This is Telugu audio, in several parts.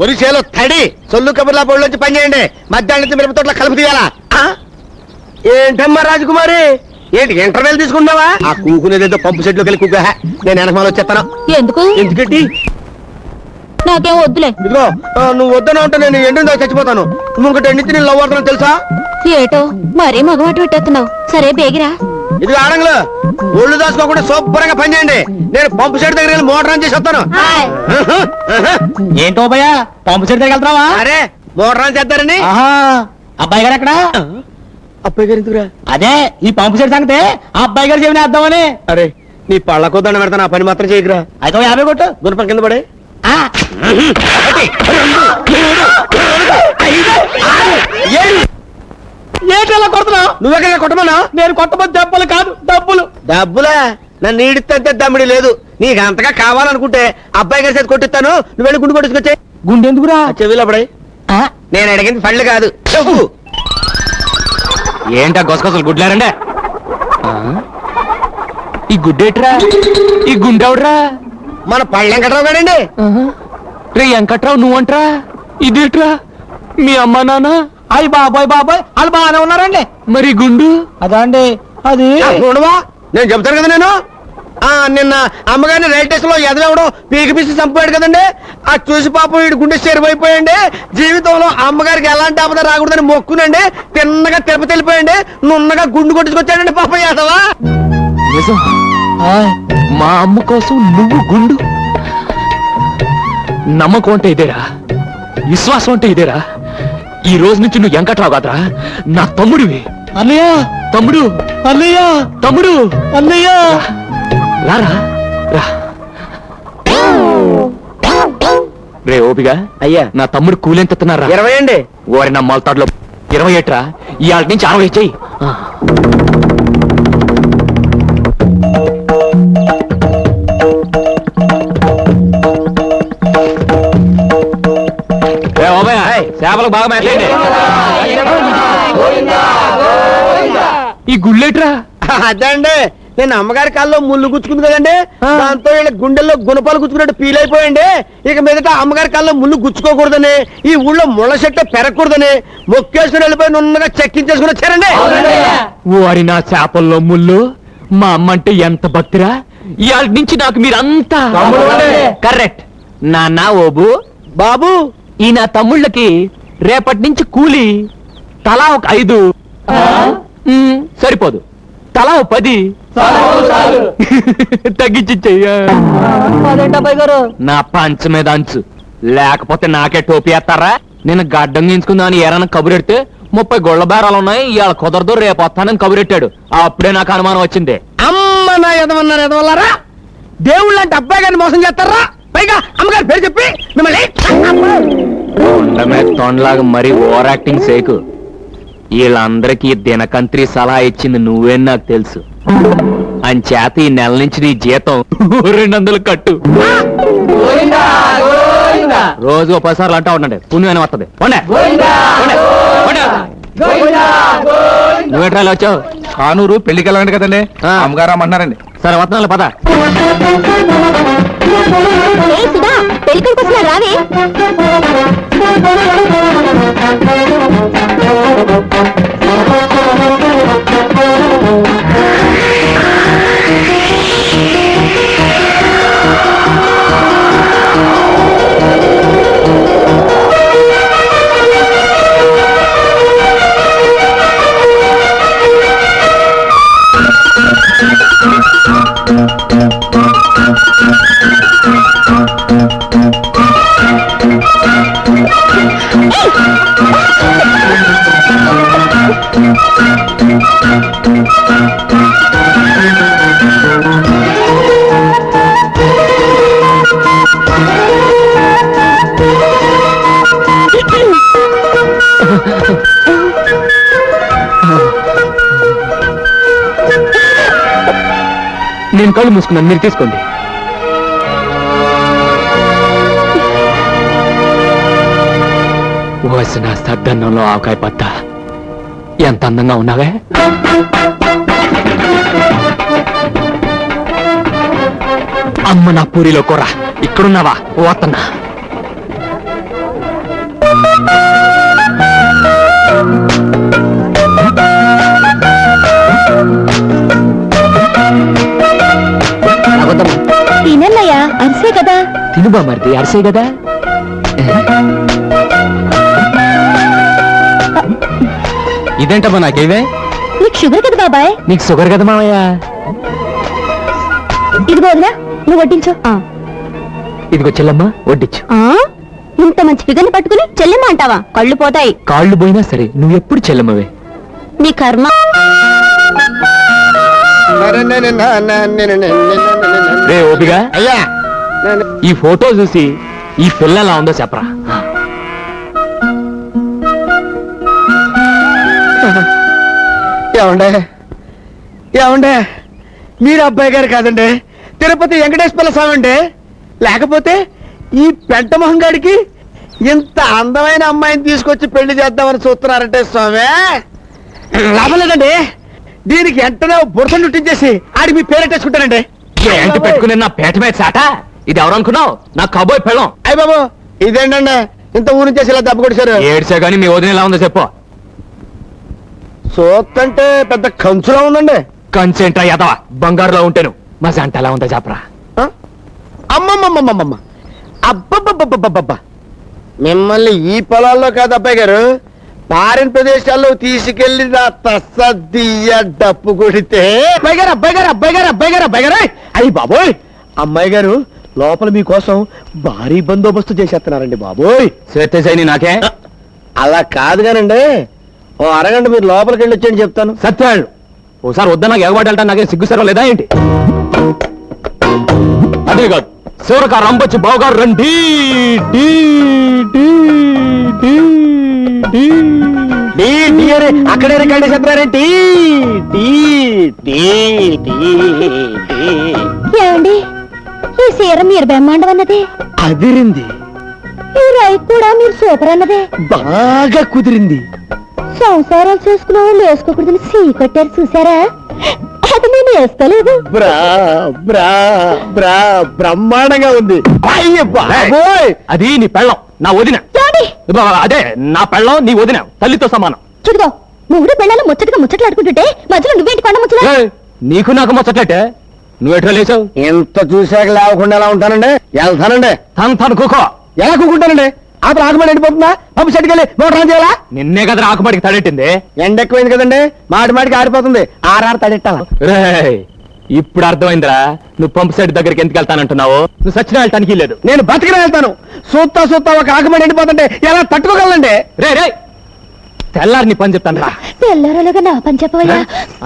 ఒరిసేలో తడి సొల్లు కబుర్లా బోళ్ళొచ్చి పని చేయండి. మధ్యాహ్నం మిరప తోటలో కలుపు తీయాలా? ఏంటమ్మా రాజకుమారి, ఏంటి ఇంటర్వెల్ తీసుకున్నావా? ఆ కూకునేదేదో పంపు సెట్లోకి వెళ్ళి కూక. నేను వెనకమాల వచ్చేస్తాను. ఎందుకు? ఎందుకంటే నాకేం వద్దులే. ఇదిగో నువ్వు వద్దన ఉంటే నేను ఎండిన చచ్చిపోతాను. నువ్వు ఇంకటి ఎండితే నేను లవ్ అవుతాను తెలుసా? ఏటో మరీ మగవాటు పెట్టేస్తున్నావు. సరే బేగిరా. ఇది ఆడంగులు ఒళ్ళు దాచుకోకుండా శుభ్రంగా పని చేయండి. నేను పంపు సెట్ దగ్గర వెళ్ళి మోటార్ ఆన్ చేసి వస్తాను. ఏంటో భయ్యా పంపు సెట్ దగ్గర వెళ్తావా? అరే మోటార్ ఆన్ చేద్దారని. అబ్బాయి గారు ఎక్కడ? అబ్బాయి గారు ఎందుకురా? అదే ఈ పంపు సెట్ సంగతే ఆ అబ్బాయి గారు చెవిని వేద్దామని. అరే నీ పళ్ళకో దండ పెడతాను, ఆ పని మాత్రం చేయకురా. అయితే 50 కొట్టు. గుణపం కింద పడే. ఏంటలా కొడుతున్నావు? నువ్వెక్కడ కొట్టమన్నా? నేను కొట్టబోతు దెబ్బలు కాదు డబ్బులు. డబ్బులా? నన్ను ఈడితే దమ్మిడి లేదు. నీకు అంతగా కావాలనుకుంటే అబ్బాయి గారి చేతి కొట్టిస్తాను. నువ్వు వెళ్ళి గుండు కొట్టుకొచ్చే. గుండె ఎందుకురా? చెవిలో పడే. నేను అడిగింది పళ్ళు కాదు చెప్పు. ఏంటా గొసగొసలు గుడ్లారండే? ఈ గుడ్డేట్రా? ఈ గుండెవడ్రా? మన పళ్ళు వెంకట్రావు గారండి. రే వెంకట్రావు నువ్వంట్రా? ఇదేట్రా? మీ అమ్మ నాన్న? అయ్యి బాబాయ్ బాబాయ్ వాళ్ళు బాగానే ఉన్నారండి. మరి గుండు? అదా అండి అది. చూడవా నేను చెప్తాను కదా. నేను నిన్న అమ్మగారిని రైల్ స్టేషన్ లో ఎదవడం పీకి పీసి చంపాడు కదండి. ఆ చూసి పాపం వీడి గుండె చెరువైపోయండి. జీవితంలో అమ్మగారికి ఎలాంటి ఆపద రాకూడదని మొక్కునండి. తిన్నగా తిరుపతి వెళ్ళిపోయండి. నున్నగా గుండు కొట్టుకొచ్చాడండి పాపం యాదవా. నిజం? మా అమ్మ కోసం నువ్వు గుండు? నమ్మకం అంటే ఇదేరా, విశ్వాసం అంటే ఇదేరా. ఈ రోజు నుంచి నువ్వు వెంకట్రావు కాదురా, నా తమ్ముడివి. అన్నయ్య తమ్ముడు, అన్నయ్య తమ్ముడు, అన్నయ్య రారా రా. రే ఓపిగా అయ్యా నా తమ్ముడు కూలెంత ఎత్తున్నారా? 20 అండి. ఓరి నా మొలతాడులో 28 రా. ఇవాళ నుంచి 60 చెయ్యి. చేపలకు బాగా మేతండి. ఈ గుళ్ళేట్రా? అదండి నేను అమ్మగారి కాల్లో ముళ్ళు గుచ్చుకుంది కదండి. దాంతో వీళ్ళ గుండెల్లో గుణపాలు గుచ్చుకున్నట్టు ఫీల్ అయిపోయండి. ఇక మీదట అమ్మగారి కాల్లో ముళ్ళు గుచ్చుకోకూడదని, ఈ ఊళ్ళో ముళ్ళ చెట్టు పెరగకూడదని మొక్కేసుకుని వెళ్ళిపోయి నున్నగా చెక్కించేసుకుని వచ్చారండి. ఓరి నా చేపల్లో ముళ్ళు. మా అమ్మ అంటే ఎంత భక్తిరా. ఇవాళ నుంచి నాకు మీరంతా కరెక్ట్. నాన్న ఓబు బాబు ఈ నా తమ్ముళ్ళకి రేపటి నుంచి కూలి తలా ఒక 5 సరిపోదు, తలా 10 తగ్గించియ్యా. నా పంచ మీద అంచు లేకపోతే నాకే టోపీ వేస్తారా? నేను గడ్డం గించుకుందామని ఏరైనా కబురెడితే 30 గొళ్ళ బేరాలు ఉన్నాయి, ఇవాళ కుదరదు రేపు వస్తానని కబురెట్టాడు. అప్పుడే నాకు అనుమానం వచ్చింది. అమ్మ నా ఎదవన్నారు ఎదవల్లారా. దేవుళ్ళు అంటే అబ్బాయి గారిని మోసం చేస్తారా? పైగా అమ్మగారి పేరు చెప్పి మిమ్మల్ని తొండలాగా మరీ ఓవర్ యాక్టింగ్ సేకు. వీళ్ళందరికీ దినకంత్రి సలహా ఇచ్చింది నువ్వేం నాకు తెలుసు. అంచేత ఈ నెల నుంచి నీ జీతం 200 కట్టు. రోజు 10 సార్లు అంటా ఉండండి, పుణ్యమైన వస్తుంది. నువ్వేట్రాలు వచ్చావు? కానూరు పెళ్లికి వెళ్ళండి కదండి, అమ్మగారు అమ్మన్నారండి. సరే వస్తున్నాను పద. రావే. నేను కళ్ళు మూసుకున్నాను, మీరు తీసుకోండి. వసిన సద్దన్నంలో ఆవకాయ పత్త ఎంత అందంగా ఉన్నావే. అమ్మ నా పూరిలో కూర. ఇక్కడున్నావా? పోతున్నా. ఎందుకు బామర్ది అరిసే కదా ఇదేంటమ్మా నాకేవే నీకు షుగర్ కదా బాబాయ్. నీకు షుగర్ కదా మామయ్య ఇదిగో వదినా, నువ్వు వడ్డించు. ఇదిగో చెల్లమ్మా వడ్డించు. ఇంత మంచి ఫిగర్ని పట్టుకుని చెల్లెమ్మ అంటావా? కళ్ళు పోతాయి. కాళ్ళు పోయినా సరే నువ్వు ఎప్పుడు చెల్లమ్మవే. నీ కర్మ. రే ఓపిగా అయ్యా ఈ ఫోటో చూసి ఈ పిల్ల ఎలా ఉందో చెప్పరా. ఏమండే ఏమండే మీరు అబ్బాయి గారు కాదండి, తిరుపతి వెంకటేశ్వర స్వామి అండి. లేకపోతే ఈ పెంట మొహంగాడికి ఇంత అందమైన అమ్మాయిని తీసుకొచ్చి పెళ్లి చేద్దామని చూస్తున్నారంటే స్వామి, లాభం లేదండి. దీనికి వెంటనే బురసలు చుట్టించేసి ఆడి మీ పేరెట్టేసుకుంటానండి. ఏంటి పెట్టుకుని నా పేట మీద చాట? ఇది ఎవరు అనుకున్నావు? నా కబోయ్ పెళ్ళం. అయ్య బాబు ఇదేంటండి ఇంత ఊరి నుంచి ఇలా దెబ్బ కొడిచారు. ఏడ్చా గానీ మీ వదిన ఎలా ఉందో చెప్పు. సోత్తంటే పెద్ద కంచులా ఉందండి. కంచెంట్రా ఎదవా, బంగారులో ఉంటాను. మా జంట ఎలా ఉందో చెప్పరా. అమ్మమ్మమ్మమ్మమ్మ అబ్బబ్బబ్బబ్బబ్బబ్బ, మిమ్మల్ని ఈ పొలాల్లో కాదు అబ్బాయి గారు, ఫారిన్ ప్రదేశాల్లో తీసుకెళ్లి నా తస్సదియ్య డప్పు కొడితే అబ్బాయి గారు అబ్బాయి గారు అబ్బాయి గారు అబ్బాయి గారు అబ్బాయి గారు అయ్యి బాబోయ్, అమ్మాయి గారు లోపల మీకోసం భారీ బందోబస్తు చేసేస్తున్నారండి బాబోయ్. సత్యసాయి నాకే అలా కాదు కానండి, ఓ అరగంట మీరు లోపలికి వెళ్ళి వచ్చేయండి చెప్తాను. సత్యాళ్ళు ఓసారి వద్దా నాకు ఎగబాటు వెళ్తాను, నాకే సిగ్గు సర్వ లేదా ఏంటి? అదే కాదు శివరక రంబొచ్చి బావగారు రండి. డీ, డీ, డీ, డీ. టీ టీ అని అక్కడే రికార్డు చెప్తున్నారేంటి? టీ టీ టీ టీ. ఏమండి, ఈ సీర మీరు బ్రహ్మాండం అన్నదే, అదిరింది, ఈ రైతు కూడా మీరు సూపర్ అన్నదే. బాగా కుదిరింది. సంసారాలు చేసుకున్న వాళ్ళు వేసుకోకూడదని సీ కట్టారు చూసారా? అది నేను వేసుకోలేదు. బ్రా బ్రా బ్రా బ్రహ్మాండంగా ఉంది. అయ్య బాబోయ్, అది నీ పెళ్ళం, నా వదిన. ఏమండి? అదే నా పెళ్ళం నీ వదిన, తల్లితో సమానం. చూడుగో, మూడు పిల్లలు ముచ్చటగా ముచ్చట్లాడుకుంటుంటే మధ్యలో నువ్వేంటి కొండ ముచ్చట? ఏయ్, నీకు నాకు ముచ్చట్లేటే నువ్వెట్లా లేచావు? ఎంత చూశాక లేవకుండా ఎలా ఉంటానండి? వెళ్తానండి. తను కుకో. ఎలా కూకుంటానండి? అప్పుడు ఆకుమడి ఎండిపోతుందా? పంపు సెట్కి వెళ్ళి మోటార్ ఆన్ చేయాలా? నిన్నే కదా ఆకుమాటికి తడెట్టింది. ఎండ ఎక్కువైంది కదండి, మాటి మాటికి ఆరిపోతుంది. ఆరారు తడెట్టాలా? రేయ్, ఇప్పుడు అర్థమైందిరా నువ్వు పంపు సెట్ దగ్గరికి ఎందుకు వెళ్తానంటున్నావు. నువ్వు సచిన వెళ్ళటానికి లేదు. నేను బతికిన వెళ్తాను. సూత్తా సూత్తా ఒక ఆకుమడి ఎండిపోతుంటే ఎలా తట్టుకోగలండి? రే రే తెల్లారి నీ పని చెప్తాను రా. తెల్లారలుగా నా పని చెప్పవయ్యా.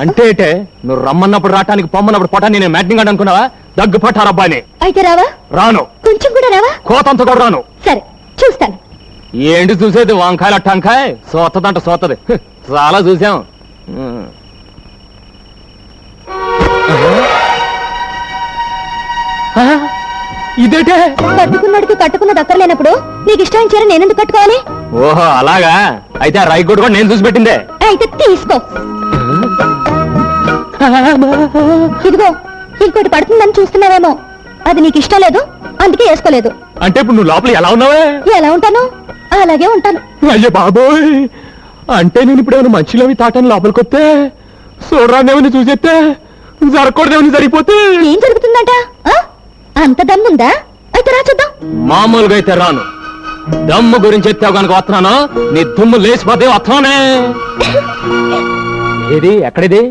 అంటే ఏటే, నువ్వు రమ్మన్నప్పుడు రావటానికి పొమ్మన్నప్పుడు పొటాన్ని నేను మ్యాటింగ్ అని అనుకున్నావా? దగ్గు పట్టారు అబ్బాయిని. అయితే రావా? రాను. కొంచెం కూడా రావా? కోతంత కూడా రాను. సరే చూస్తాను. ఏంటి చూసేది? వంకాయల టంకాయ సోతదంట సోతది. చాలా చూసాం. ఇదేటే? కట్టుకున్నాడికి కట్టుకున్న దక్కర్లేనప్పుడు నీకు ఇష్టం చీర నేనెందుకు కట్టుకోవాలి? ఓహో అలాగా, అయితే ఆ రైగోడు కూడా నేను చూసి పెట్టిందే. అయితే తీసుకో. ఇదిగో, ఇంకోటి పడుతుందని చూస్తున్నావేమో, అది నీకు ఇష్టం లేదు అందుకే వేసుకోలేదు. అంటే ఇప్పుడు నువ్వు లోపల ఎలా ఉన్నావే? ఎలా ఉంటాను అలాగే ఉంటాను. అయ్యో బాబోయ్, అంటే నేను ఇప్పుడు ఏమైనా మంచిలోవి తాటాను లోపలికి వస్తే చూడరాదేమని చూసేస్తే జరగకూడదేమని జరిగిపోతే ఏం జరుగుతుందంట? ఆ? అంత దమ్ముందా? అయితే రా చూద్దాం. మామూలుగా అయితే రాను. దమ్ము గురించి ఎత్తావు కనుక వస్తున్నాను. నీ దుమ్ము లేచిపోతే వస్తున్నానే. ఏది ఎక్కడిది?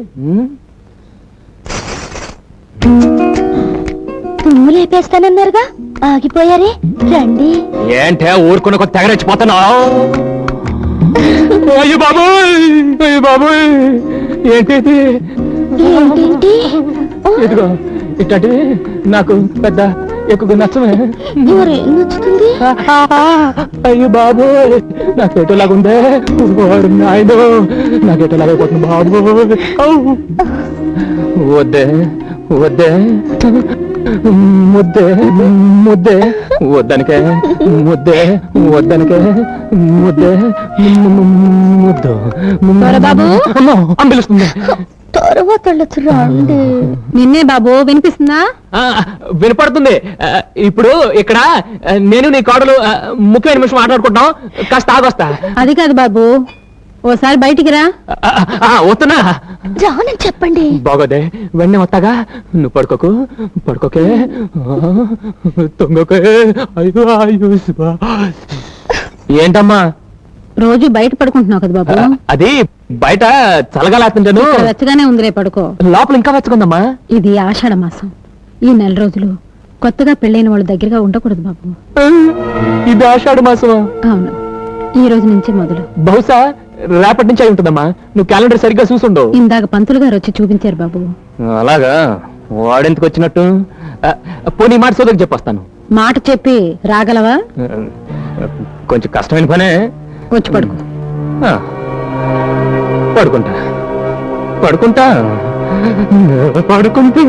తుమ్ము లేపేస్తానన్నారుగా, ఆగిపోయారే. రండి. ఏంటే ఊరుకున్న కొద్ది తెగరెచ్చిపోతున్నావు? అయ్యో బాబోయ్, అయ్యో బాబోయ్, ఏంటి ఏంటేంటి? ఆ, ఇదిగో ఇట్లాంటివి నాకు పెద్ద ఎక్కువ నచ్చమే. మరేం నచ్చుతుంది? అయ్యో బాబోయ్, నాకేటోలాగుందే. నాయన నాకేటోలాగైపోతుంది బాబోయ్. వద్దే వద్దే ముద్దే ముద్దే వద్దనికే ముద్దే వద్దనికే ముద్దే ముద్దు. బాబు అంబిలుస్తుంది. తర్వాత రండి. నిన్నే బాబు, వినిపిస్తుందా? వినపడుతుంది. ఇప్పుడు ఇక్కడ నేను నీ కోడలు ముఖ్యమైన నిమిషం మాట్లాడుకుంటాం. కాస్త ఆగొస్తా. అది కాదు బాబు, ఓసారి బయటికి రా. వస్తున్నా. రానని చెప్పండి. బాగోదే వెన్నే వస్తాగా. నువ్వు పడుకోకు, పడుకోకే, తొంగకే. అయ్యో అయ్యో శివా. ఏంటమ్మా? రోజు బయట పడుకుంటున్నావు కదా బాబు. అది బయట చల్లగాలేస్తుంటాను. ఇక్కడ వెచ్చగానే ఉందిలే, పడుకో. లోపల ఇంకా వెచ్చకుందమ్మా. ఇది ఆషాఢ మాసం. ఈ నెల రోజులు కొత్తగా పెళ్ళైన వాళ్ళ దగ్గరగా ఉండకూడదు బాబు. ఇది ఆషాఢ మాసమా? అవును, ఈ రోజు నుంచి మొదలు. బహుశా రేపటి నుంచి అయి ఉంటుందమ్మా. నువ్వు క్యాలెండర్ సరిగ్గా చూసుండవు. ఇందాక పంతులు గారు వచ్చి చూపించారు బాబు. అలాగా? వాడెందుకు వచ్చినట్టు? పోనీ మాట సోదరికి చెప్పొస్తాను. మాట చెప్పి రాగలవా? కొంచెం కష్టమైన పనే. వచ్చి పడుకో. పడుకుంటా పడుకుంటా పడుకుంటా.